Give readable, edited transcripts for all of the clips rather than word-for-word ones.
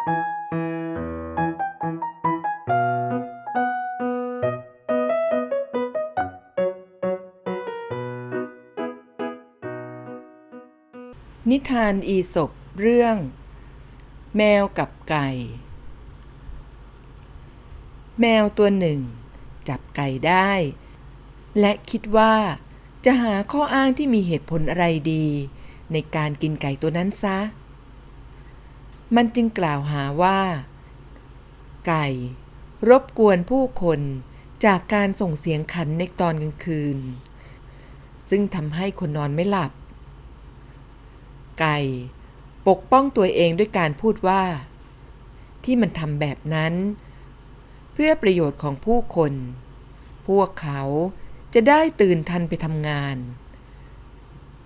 นิทานอีสปเรื่องแมวกับไก่แมวตัวหนึ่งจับไก่ได้และคิดว่าจะหาข้ออ้างที่มีเหตุผลอะไรดีในการกินไก่ตัวนั้นซะมันจึงกล่าวหาว่าไก่รบกวนผู้คนจากการส่งเสียงขันในตอนกลางคืนซึ่งทำให้คนนอนไม่หลับไก่ปกป้องตัวเองด้วยการพูดว่าที่มันทำแบบนั้นเพื่อประโยชน์ของผู้คนพวกเขาจะได้ตื่นทันไปทำงาน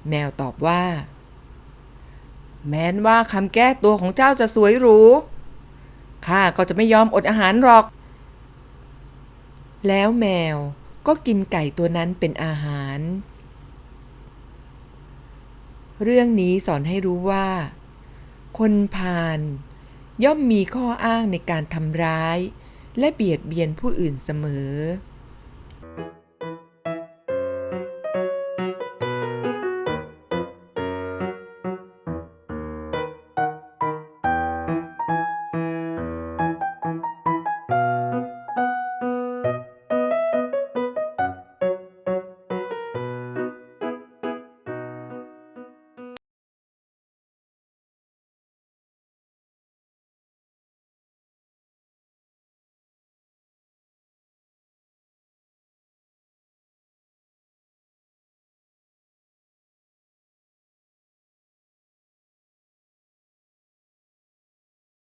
แมวตอบว่าแม้นว่าคำแก้ตัวของเจ้าจะสวยหรูข้าก็จะไม่ยอมอดอาหารหรอกแล้วแมวก็กินไก่ตัวนั้นเป็นอาหารเรื่องนี้สอนให้รู้ว่าคนพาลย่อมมีข้ออ้างในการทำร้ายและเบียดเบียนผู้อื่นเสมอ